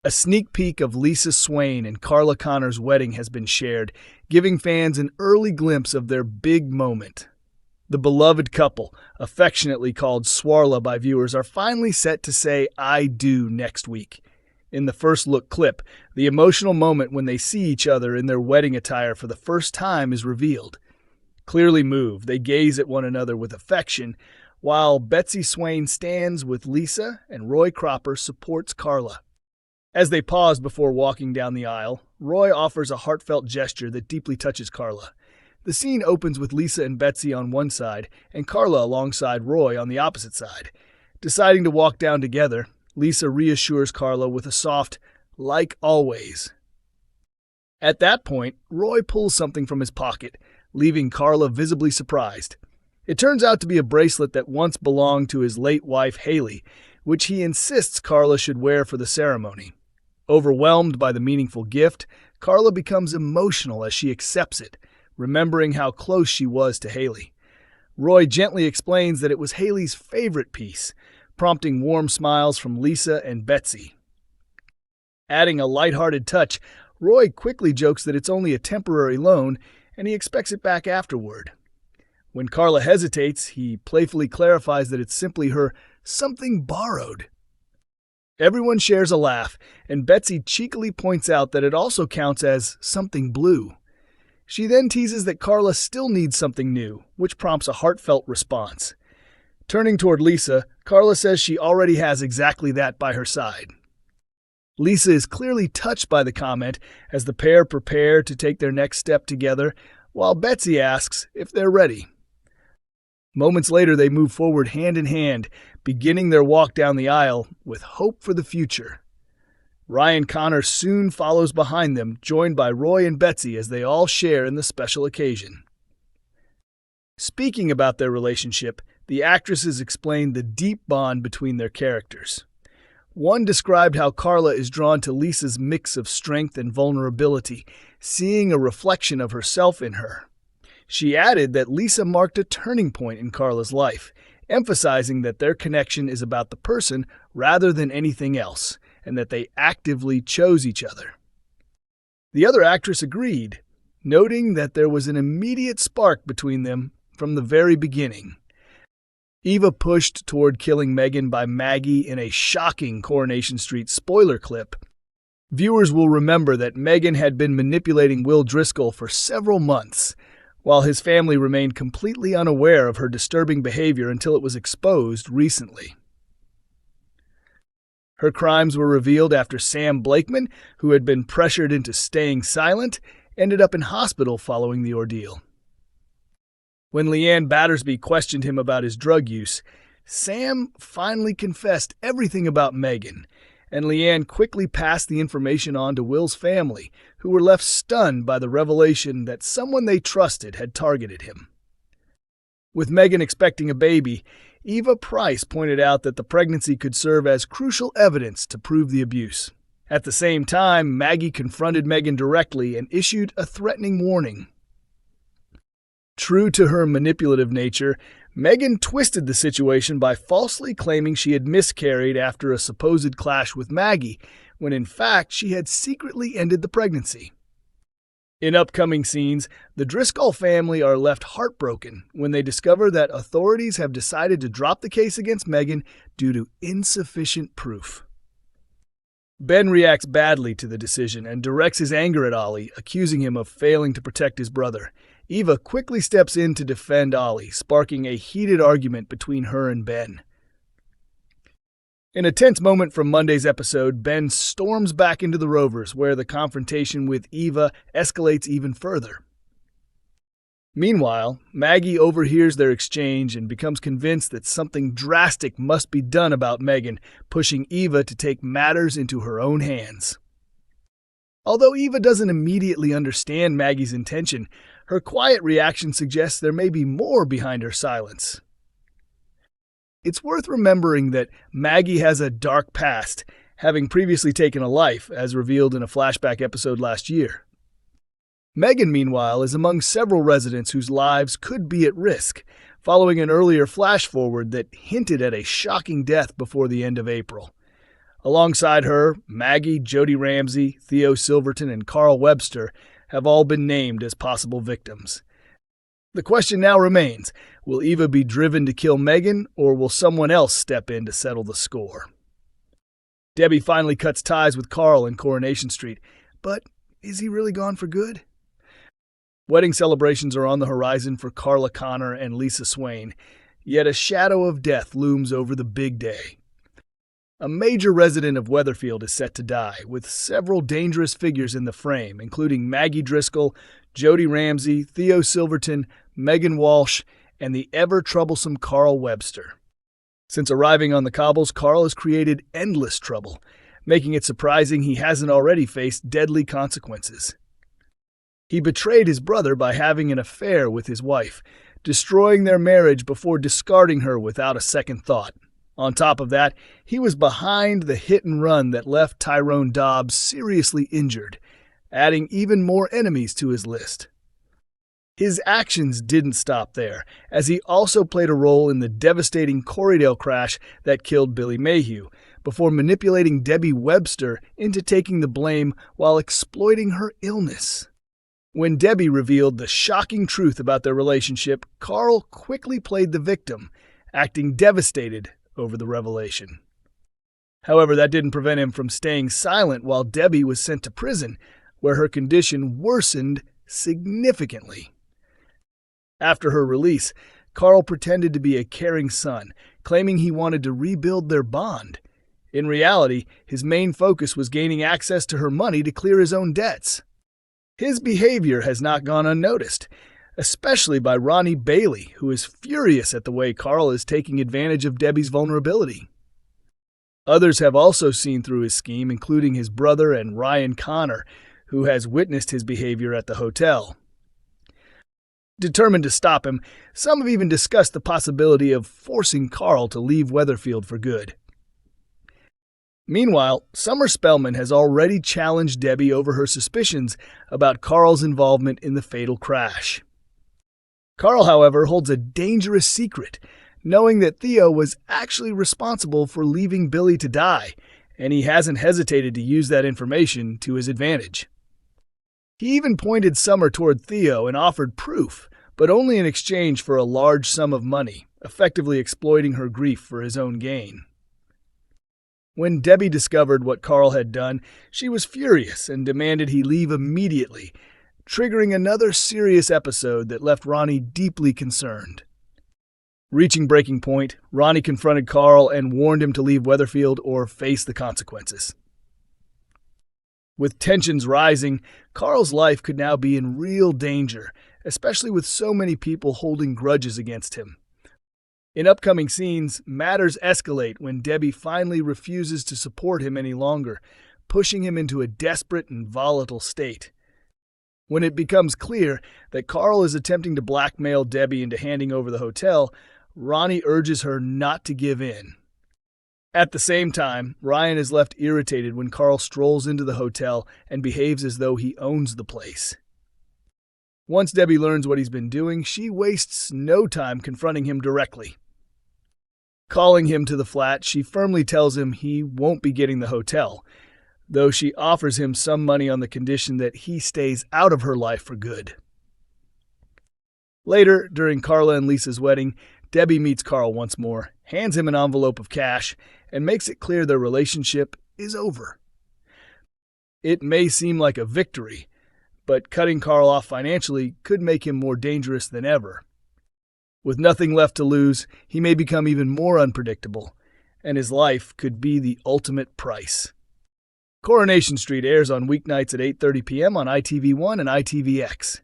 A sneak peek of Lisa Swain and Carla Connor's wedding has been shared, giving fans an early glimpse of their big moment. The beloved couple, affectionately called Swarla by viewers, are finally set to say "I do" next week. In the first look clip, the emotional moment when they see each other in their wedding attire for the first time is revealed. Clearly moved, they gaze at one another with affection, while Betsy Swain stands with Lisa and Roy Cropper supports Carla. As they pause before walking down the aisle, Roy offers a heartfelt gesture that deeply touches Carla. The scene opens with Lisa and Betsy on one side and Carla alongside Roy on the opposite side. Deciding to walk down together, Lisa reassures Carla with a soft, "like always." At that point, Roy pulls something from his pocket, leaving Carla visibly surprised. It turns out to be a bracelet that once belonged to his late wife Hayley, which he insists Carla should wear for the ceremony. Overwhelmed by the meaningful gift, Carla becomes emotional as she accepts it, remembering how close she was to Hayley. Roy gently explains that it was Hayley's favorite piece, prompting warm smiles from Lisa and Betsy. Adding a lighthearted touch, Roy quickly jokes that it's only a temporary loan and he expects it back afterward. When Carla hesitates, he playfully clarifies that it's simply her "something borrowed." Everyone shares a laugh, and Betsy cheekily points out that it also counts as "something blue." She then teases that Carla still needs something new, which prompts a heartfelt response. Turning toward Lisa, Carla says she already has exactly that by her side. Lisa is clearly touched by the comment as the pair prepare to take their next step together, while Betsy asks if they're ready. Moments later, they move forward hand in hand, beginning their walk down the aisle with hope for the future. Ryan Connor soon follows behind them, joined by Roy and Betsy as they all share in the special occasion. Speaking about their relationship, the actresses explained the deep bond between their characters. One described how Carla is drawn to Lisa's mix of strength and vulnerability, seeing a reflection of herself in her. She added that Lisa marked a turning point in Carla's life, emphasizing that their connection is about the person rather than anything else, and that they actively chose each other. The other actress agreed, noting that there was an immediate spark between them from the very beginning. Eva pushed toward killing Megan by Maggie in a shocking Coronation Street spoiler clip. Viewers will remember that Megan had been manipulating Will Driscoll for several months, while his family remained completely unaware of her disturbing behavior until it was exposed recently. Her crimes were revealed after Sam Blakeman, who had been pressured into staying silent, ended up in hospital following the ordeal. When Leanne Battersby questioned him about his drug use, Sam finally confessed everything about Megan, and Leanne quickly passed the information on to Will's family, who were left stunned by the revelation that someone they trusted had targeted him. With Megan expecting a baby, Eva Price pointed out that the pregnancy could serve as crucial evidence to prove the abuse. At the same time, Maggie confronted Megan directly and issued a threatening warning. True to her manipulative nature, Megan twisted the situation by falsely claiming she had miscarried after a supposed clash with Maggie, when in fact she had secretly ended the pregnancy. In upcoming scenes, the Driscoll family are left heartbroken when they discover that authorities have decided to drop the case against Megan due to insufficient proof. Ben reacts badly to the decision and directs his anger at Ollie, accusing him of failing to protect his brother. Eva quickly steps in to defend Ollie, sparking a heated argument between her and Ben. In a tense moment from Monday's episode, Ben storms back into the Rovers, where the confrontation with Eva escalates even further. Meanwhile, Maggie overhears their exchange and becomes convinced that something drastic must be done about Megan, pushing Eva to take matters into her own hands. Although Eva doesn't immediately understand Maggie's intention, her quiet reaction suggests there may be more behind her silence. It's worth remembering that Maggie has a dark past, having previously taken a life, as revealed in a flashback episode last year. Megan, meanwhile, is among several residents whose lives could be at risk, following an earlier flash-forward that hinted at a shocking death before the end of April. Alongside her, Maggie, Jodie Ramsey, Theo Silverton, and Carl Webster have all been named as possible victims. The question now remains, will Eva be driven to kill Megan, or will someone else step in to settle the score? Debbie finally cuts ties with Carl in Coronation Street, but is he really gone for good? Wedding celebrations are on the horizon for Carla Connor and Lisa Swain, yet a shadow of death looms over the big day. A major resident of Weatherfield is set to die, with several dangerous figures in the frame, including Maggie Driscoll, Jodie Ramsey, Theo Silverton, Megan Walsh, and the ever-troublesome Carl Webster. Since arriving on the cobbles, Carl has created endless trouble, making it surprising he hasn't already faced deadly consequences. He betrayed his brother by having an affair with his wife, destroying their marriage before discarding her without a second thought. On top of that, he was behind the hit and run that left Tyrone Dobbs seriously injured, adding even more enemies to his list. His actions didn't stop there, as he also played a role in the devastating Corriedale crash that killed Billy Mayhew, before manipulating Debbie Webster into taking the blame while exploiting her illness. When Debbie revealed the shocking truth about their relationship, Carl quickly played the victim, acting devastated over the revelation. However, that didn't prevent him from staying silent while Debbie was sent to prison, where her condition worsened significantly. After her release, Carl pretended to be a caring son, claiming he wanted to rebuild their bond. In reality, his main focus was gaining access to her money to clear his own debts. His behavior has not gone unnoticed, especially by Ronnie Bailey, who is furious at the way Carl is taking advantage of Debbie's vulnerability. Others have also seen through his scheme, including his brother and Ryan Connor, who has witnessed his behavior at the hotel. Determined to stop him, some have even discussed the possibility of forcing Carl to leave Weatherfield for good. Meanwhile, Summer Spellman has already challenged Debbie over her suspicions about Carl's involvement in the fatal crash. Carl, however, holds a dangerous secret, knowing that Theo was actually responsible for leaving Billy to die, and he hasn't hesitated to use that information to his advantage. He even pointed Summer toward Theo and offered proof, but only in exchange for a large sum of money, effectively exploiting her grief for his own gain. When Debbie discovered what Carl had done, she was furious and demanded he leave immediately, triggering another serious episode that left Ronnie deeply concerned. Reaching breaking point, Ronnie confronted Carl and warned him to leave Weatherfield or face the consequences. With tensions rising, Carl's life could now be in real danger, especially with so many people holding grudges against him. In upcoming scenes, matters escalate when Debbie finally refuses to support him any longer, pushing him into a desperate and volatile state. When it becomes clear that Carl is attempting to blackmail Debbie into handing over the hotel, Ronnie urges her not to give in. At the same time, Ryan is left irritated when Carl strolls into the hotel and behaves as though he owns the place. Once Debbie learns what he's been doing, she wastes no time confronting him directly. Calling him to the flat, she firmly tells him he won't be getting the hotel, though she offers him some money on the condition that he stays out of her life for good. Later, during Carla and Lisa's wedding, Debbie meets Carl once more, hands him an envelope of cash, and makes it clear their relationship is over. It may seem like a victory, but cutting Carl off financially could make him more dangerous than ever. With nothing left to lose, he may become even more unpredictable, and his life could be the ultimate price. Coronation Street airs on weeknights at 8:30 p.m. on ITV1 and ITVX.